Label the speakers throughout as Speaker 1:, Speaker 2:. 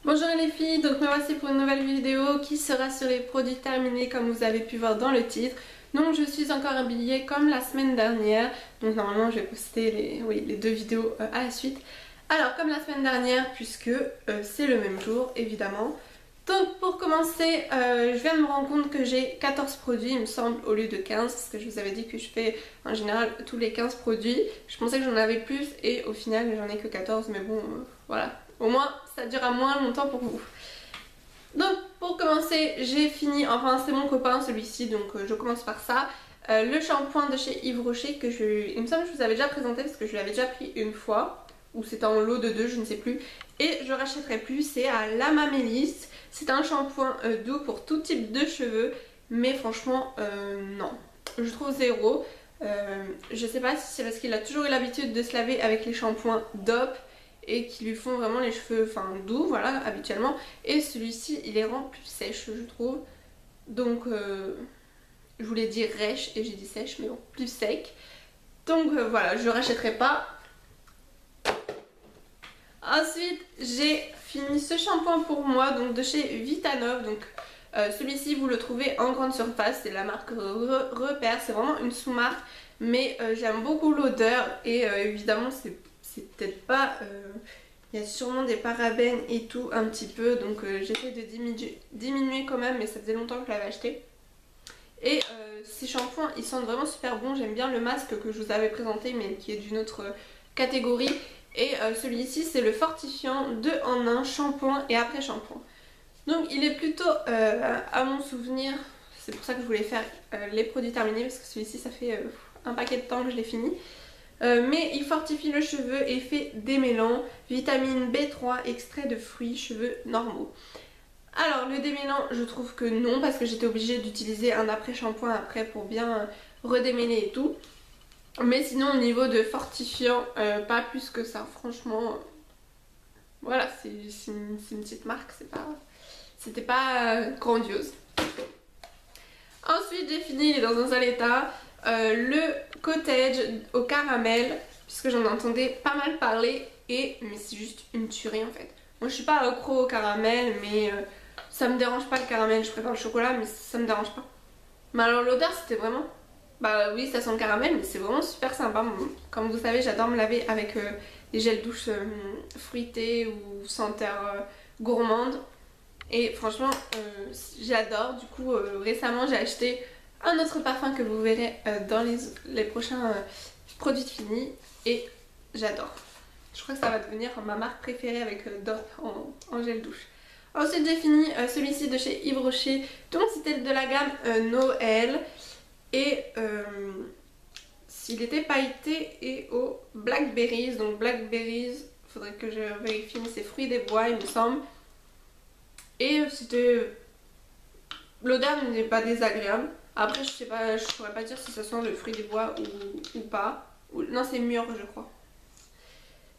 Speaker 1: Bonjour les filles, donc me voici pour une nouvelle vidéo qui sera sur les produits terminés comme vous avez pu voir dans le titre. Donc je suis encore habillée comme la semaine dernière, donc normalement je vais poster les deux vidéos à la suite. Alors comme la semaine dernière puisque c'est le même jour évidemment. Donc pour commencer, je viens de me rendre compte que j'ai 14 produits il me semble au lieu de 15 parce que je vous avais dit que je fais en général tous les 15 produits. Je pensais que j'en avais plus et au final j'en ai que 14 mais bon voilà. Au moins ça durera moins longtemps pour vous. Donc pour commencer j'ai fini, enfin c'est mon copain celui-ci donc je commence par ça. Le shampoing de chez Yves Rocher que il me semble que je vous avais déjà présenté parce que je l'avais déjà pris une fois. Ou c'était en lot de 2, je ne sais plus. Et je rachèterai plus, c'est à l'Amamélis. C'est un shampoing doux pour tout type de cheveux. Mais franchement non, je trouve zéro. Je sais pas si c'est parce qu'il a toujours eu l'habitude de se laver avec les shampoings DOP et qui lui font vraiment les cheveux doux, voilà, habituellement. Et celui-ci, il les rend plus sèches, je trouve. Donc, je voulais dire rêche et j'ai dit sèche, mais bon, plus sec. Donc voilà, je rachèterai pas. Ensuite, j'ai fini ce shampoing pour moi, donc de chez Vitanov. Donc celui-ci, vous le trouvez en grande surface, c'est la marque Repère. C'est vraiment une sous-marque, mais j'aime beaucoup l'odeur et évidemment, c'est peut-être pas... il y a sûrement des parabènes et tout un petit peu, donc j'essaie de diminuer quand même, mais ça faisait longtemps que je l'avais acheté. Et ces shampoings, ils sentent vraiment super bon. J'aime bien le masque que je vous avais présenté, mais qui est d'une autre catégorie. Et celui-ci, c'est le fortifiant 2 en 1 shampoing et après shampoing. Donc il est plutôt à mon souvenir, c'est pour ça que je voulais faire les produits terminés, parce que celui-ci ça fait un paquet de temps que je l'ai fini. Mais il fortifie le cheveu, effet démêlant, vitamine B3, extrait de fruits, cheveux normaux. Alors le démêlant, je trouve que non, parce que j'étais obligée d'utiliser un après-shampoing après pour bien redémêler et tout. Mais sinon au niveau de fortifiant, pas plus que ça, franchement. Voilà, c'est une petite marque, c'était pas grandiose. Ensuite j'ai fini, il est dans un sale état, le cottage au caramel, puisque j'en entendais pas mal parler, mais c'est juste une tuerie en fait. Moi je suis pas accro au caramel, mais ça me dérange pas le caramel, je préfère le chocolat, mais ça me dérange pas. Mais alors l'odeur c'était vraiment... Bah oui, ça sent le caramel, mais c'est vraiment super sympa. Comme vous savez, j'adore me laver avec des gels douches fruités ou senteurs gourmandes. Et franchement, j'adore. Du coup, récemment, j'ai acheté un autre parfum que vous verrez dans les prochains produits finis. Et j'adore. Je crois que ça va devenir ma marque préférée avec DOP en gel douche. Ensuite, j'ai fini celui-ci de chez Yves Rocher. Donc, c'était de la gamme Noël. Et s'il était pailleté et au blackberries, donc blackberries, faudrait que je vérifie, mais c'est fruits des bois il me semble. Et c'était... l'odeur n'est pas désagréable. Après je sais pas, je pourrais pas dire si ça sent le fruit des bois ou pas. Non, c'est mûr je crois.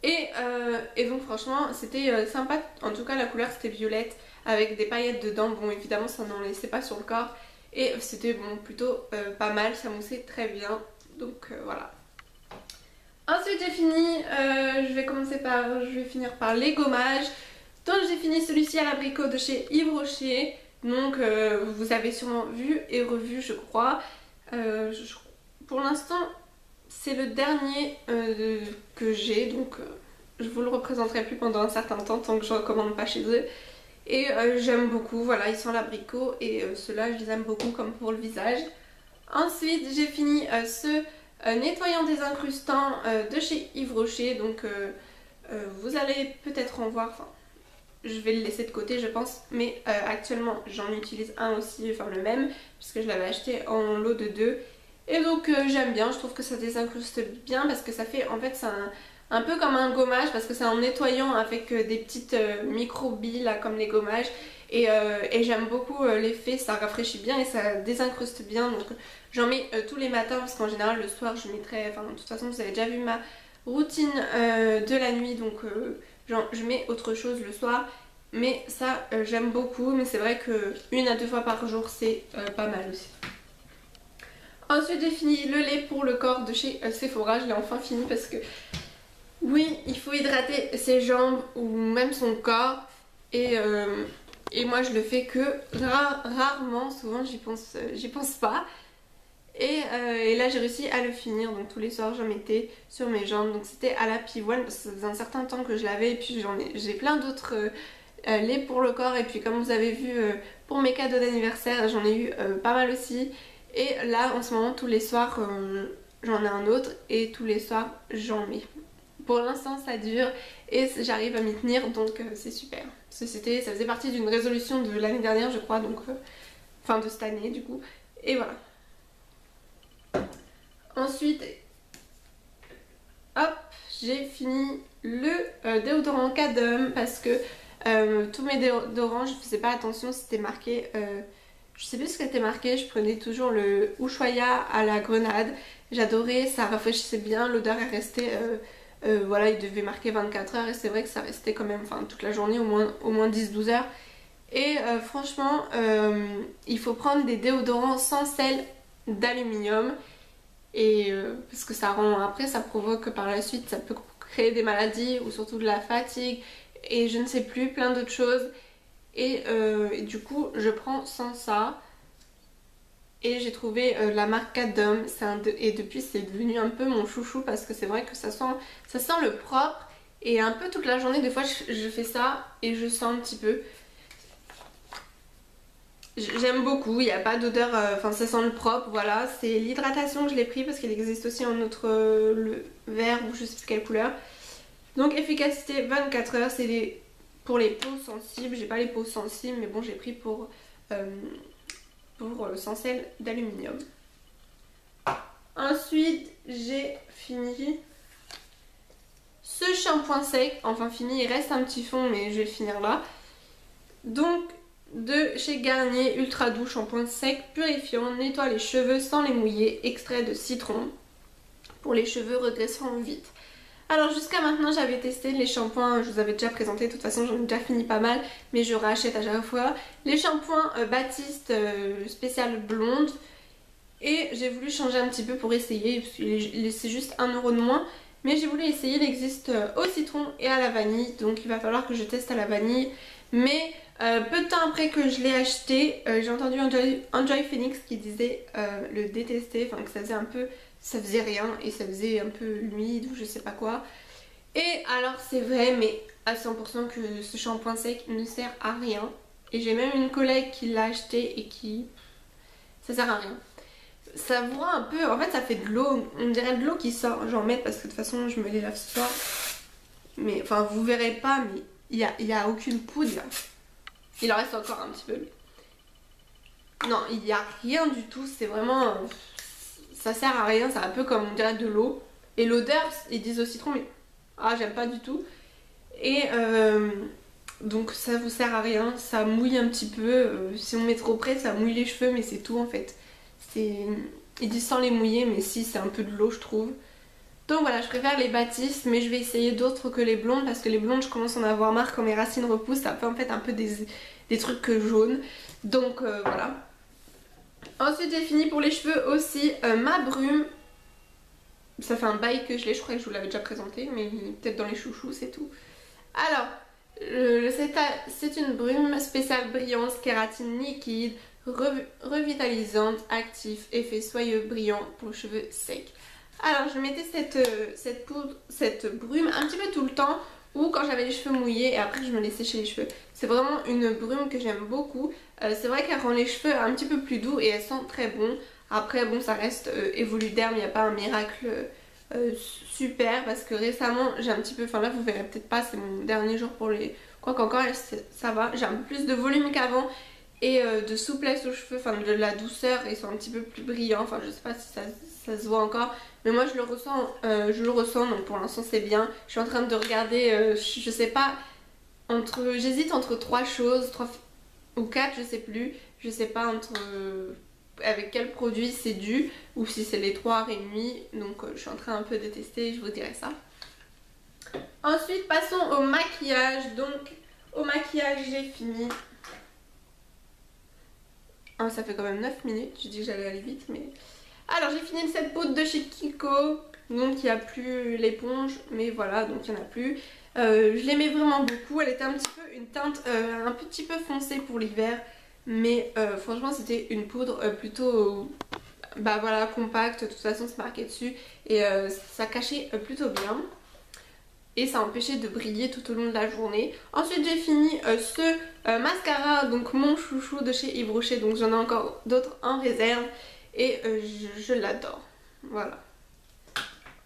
Speaker 1: Et donc franchement c'était sympa, en tout cas la couleur c'était violette avec des paillettes dedans. Bon évidemment ça n'en laissait pas sur le corps. Et c'était bon, plutôt pas mal, ça moussait très bien. Donc voilà. Ensuite j'ai fini, je vais finir par les gommages. Donc j'ai fini celui-ci à l'abricot de chez Yves Rocher. Donc vous avez sûrement vu et revu je crois. Pour l'instant c'est le dernier que j'ai. Donc je vous le représenterai plus pendant un certain temps tant que je ne recommande pas chez eux. Et j'aime beaucoup, voilà, ils sont l'abricot et ceux-là je les aime beaucoup comme pour le visage. Ensuite j'ai fini ce nettoyant désincrustant de chez Yves Rocher. Donc vous allez peut-être en voir, enfin je vais le laisser de côté je pense. Mais actuellement j'en utilise un aussi, enfin le même, puisque je l'avais acheté en lot de 2. Et donc j'aime bien, je trouve que ça désincruste bien parce que ça fait, en fait c'est un peu comme un gommage parce que c'est en nettoyant avec des petites micro-billes là comme les gommages. Et j'aime beaucoup l'effet, ça rafraîchit bien et ça désincruste bien. Donc j'en mets tous les matins parce qu'en général le soir je mettrai, enfin de toute façon vous avez déjà vu ma routine de la nuit. Donc je mets autre chose le soir. Mais ça j'aime beaucoup, mais c'est vrai que 1 à 2 fois par jour c'est pas mal aussi. Ensuite j'ai fini le lait pour le corps de chez Sephora, je l'ai enfin fini parce que oui, il faut hydrater ses jambes ou même son corps. et moi je le fais que rarement, souvent j'y pense pas. Et là j'ai réussi à le finir, donc tous les soirs j'en mettais sur mes jambes. Donc c'était à la pivoine parce que ça faisait un certain temps que je l'avais, et puis j'ai plein d'autres laits pour le corps. Et puis comme vous avez vu pour mes cadeaux d'anniversaire, j'en ai eu pas mal aussi. Et là en ce moment tous les soirs j'en ai un autre, et tous les soirs j'en mets. Pour l'instant ça dure et j'arrive à m'y tenir, donc c'est super. Ça faisait partie d'une résolution de l'année dernière je crois, donc enfin de cette année du coup. Et voilà. Ensuite, hop, j'ai fini le déodorant Cadum parce que tous mes déodorants, je faisais pas attention, c'était marqué, je sais plus ce qui était marqué, je prenais toujours le Ushuaïa à la grenade. J'adorais, ça rafraîchissait bien, l'odeur est restée, voilà, il devait marquer 24 heures et c'est vrai que ça restait quand même, enfin toute la journée, au moins 10-12 heures. Et franchement, il faut prendre des déodorants sans sel d'aluminium. Et parce que ça rend, après ça provoque par la suite, ça peut créer des maladies ou surtout de la fatigue et je ne sais plus, plein d'autres choses. Et du coup je prends sans ça, et j'ai trouvé la marque Cadum, et depuis c'est devenu un peu mon chouchou parce que c'est vrai que ça sent le propre, et un peu toute la journée des fois je fais ça et je sens un petit peu. J'aime beaucoup, il n'y a pas d'odeur, enfin ça sent le propre, voilà. C'est l'hydratation que je l'ai pris parce qu'il existe aussi en autre le vert ou je sais plus quelle couleur. Donc efficacité 24 heures, c'est pour les peaux sensibles. J'ai pas les peaux sensibles, mais bon j'ai pris pour sans sel d'aluminium. Ensuite j'ai fini ce shampoing sec, enfin fini, il reste un petit fond mais je vais le finir là. Donc de chez Garnier Ultra Doux shampoing sec purifiant, nettoie les cheveux sans les mouiller, extrait de citron pour les cheveux regraissant vite. Alors jusqu'à maintenant j'avais testé les shampoings, je vous avais déjà présenté, de toute façon j'en ai déjà fini pas mal, mais je rachète à chaque fois les shampoings Baptiste spécial blonde, et j'ai voulu changer un petit peu pour essayer, c'est juste 1 euro de moins, mais j'ai voulu essayer. Il existe au citron et à la vanille, donc il va falloir que je teste à la vanille. Mais peu de temps après que je l'ai acheté, j'ai entendu Enjoy Phoenix qui disait le détester, enfin que ça faisait un peu, ça faisait rien et ça faisait un peu humide ou je sais pas quoi. Et alors c'est vrai, mais à 100% que ce shampoing sec ne sert à rien. Et j'ai même une collègue qui l'a acheté et qui... ça sert à rien. Ça voit un peu, en fait ça fait de l'eau, on dirait de l'eau qui sort. J'en mets parce que de toute façon je me les lave ce soir. Mais enfin vous verrez pas, mais il y a aucune poudre là. Il en reste encore un petit peu. Non, il n'y a rien du tout, c'est vraiment... ça sert à rien, c'est un peu comme on dirait de l'eau. Et l'odeur, ils disent au citron, mais... ah, j'aime pas du tout. Et donc ça vous sert à rien, ça mouille un petit peu. Si on met trop près, ça mouille les cheveux, mais c'est tout en fait. Ils disent sans les mouiller, mais si, c'est un peu de l'eau je trouve. Donc voilà, je préfère les Baptiste, mais je vais essayer d'autres que les blondes, parce que les blondes je commence à en avoir marre quand mes racines repoussent, ça fait en fait un peu des trucs jaunes. Donc voilà. Ensuite j'ai fini pour les cheveux aussi ma brume. Ça fait un bail que je l'ai, je crois que je vous l'avais déjà présenté, mais peut-être dans les chouchous c'est tout. Alors, c'est une brume spéciale brillance, kératine liquide, revitalisante, actif, effet soyeux brillant pour les cheveux secs. Alors je mettais cette brume un petit peu tout le temps, ou quand j'avais les cheveux mouillés, et après je me laissais sécher les cheveux. C'est vraiment une brume que j'aime beaucoup. C'est vrai qu'elle rend les cheveux un petit peu plus doux et elle sent très bon. Après bon, ça reste Evoluderm, il n'y a pas un miracle super, parce que récemment j'ai un petit peu, enfin là vous verrez peut-être pas, c'est mon dernier jour pour les... Quoi qu'encore ça va, j'ai un peu plus de volume qu'avant et de souplesse aux cheveux, enfin de la douceur, ils sont un petit peu plus brillants, enfin je sais pas si ça se voit encore, mais moi je le ressens, donc pour l'instant c'est bien. Je suis en train de regarder, je sais pas, j'hésite entre 3 choses, 3 ou 4, je sais plus, je sais pas avec quel produit c'est dû, ou si c'est les 3 réunis, donc je suis en train un peu de tester, je vous dirai ça. Ensuite passons au maquillage. Donc au maquillage j'ai fini. Ça fait quand même 9 minutes, je dis que j'allais aller vite, mais... Alors j'ai fini cette poudre de chez Kiko, donc il n'y a plus l'éponge, mais voilà, donc il n'y en a plus. Je l'aimais vraiment beaucoup, elle était un petit peu une teinte un petit peu foncée pour l'hiver, mais franchement c'était une poudre plutôt bah voilà, compacte, de toute façon c'est marqué dessus et ça cachait plutôt bien. Et ça empêchait de briller tout au long de la journée. Ensuite j'ai fini ce mascara, donc mon chouchou de chez Yves Rocher, donc j'en ai encore d'autres en réserve et je l'adore. Voilà.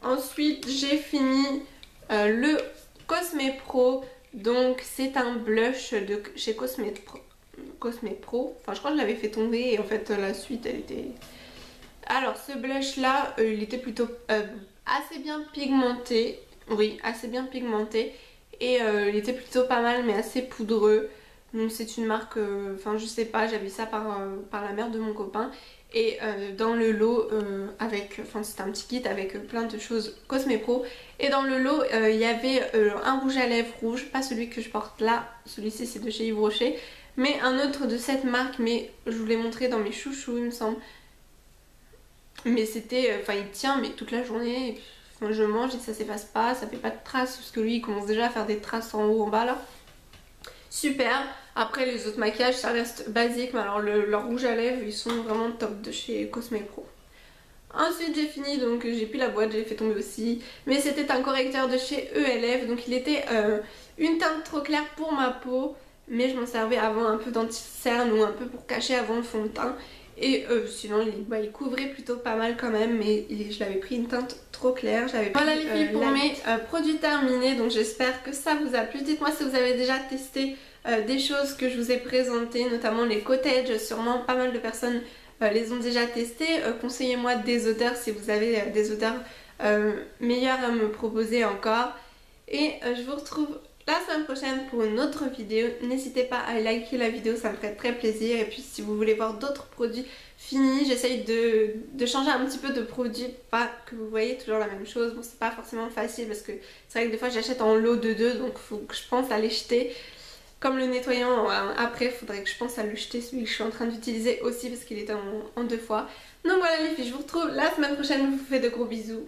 Speaker 1: Ensuite j'ai fini le Cosme Pro, donc c'est un blush de chez Cosme Pro. Enfin je crois que je l'avais fait tomber et en fait la suite elle était... Alors ce blush là il était plutôt assez bien pigmenté. Oui, assez bien pigmenté et il était plutôt pas mal mais assez poudreux. Donc c'est une marque, enfin je sais pas, j'avais ça par la mère de mon copain. Et dans le lot avec, enfin c'était un petit kit avec plein de choses Cosme Pro. Et dans le lot il y avait un rouge à lèvres rouge, pas celui que je porte là, celui-ci c'est de chez Yves Rocher. Mais un autre de cette marque, mais je vous l'ai montré dans mes chouchous il me semble. Mais c'était, enfin il tient mais toute la journée. Et enfin, je mange et ça s'efface pas, ça fait pas de traces parce que lui il commence déjà à faire des traces en haut en bas là. Super. Après les autres maquillages ça reste basique, mais alors leur rouge à lèvres ils sont vraiment top de chez Cosme Pro. Ensuite j'ai fini, donc j'ai plus la boîte, j'ai fait tomber aussi. Mais c'était un correcteur de chez ELF, donc il était une teinte trop claire pour ma peau. Mais je m'en servais avant un peu d'anti-cerne ou un peu pour cacher avant le fond de teint. Et sinon il couvrait plutôt pas mal quand même, mais je l'avais pris une teinte trop claire. Voilà les filles pour mes produits terminés, donc j'espère que ça vous a plu. Dites-moi si vous avez déjà testé des choses que je vous ai présentées, notamment les cottages, sûrement pas mal de personnes les ont déjà testés. Conseillez-moi des odeurs si vous avez des odeurs meilleures à me proposer encore. Et je vous retrouve la semaine prochaine pour une autre vidéo. N'hésitez pas à liker la vidéo, ça me ferait très plaisir. Et puis si vous voulez voir d'autres produits finis, j'essaye de changer un petit peu de produits, pas que vous voyez toujours la même chose. Bon, c'est pas forcément facile parce que c'est vrai que des fois j'achète en lot de 2, donc faut que je pense à les jeter. Comme le nettoyant, après il faudrait que je pense à le jeter, celui que je suis en train d'utiliser aussi parce qu'il était en 2 fois. Donc voilà les filles, je vous retrouve la semaine prochaine, je vous fais de gros bisous.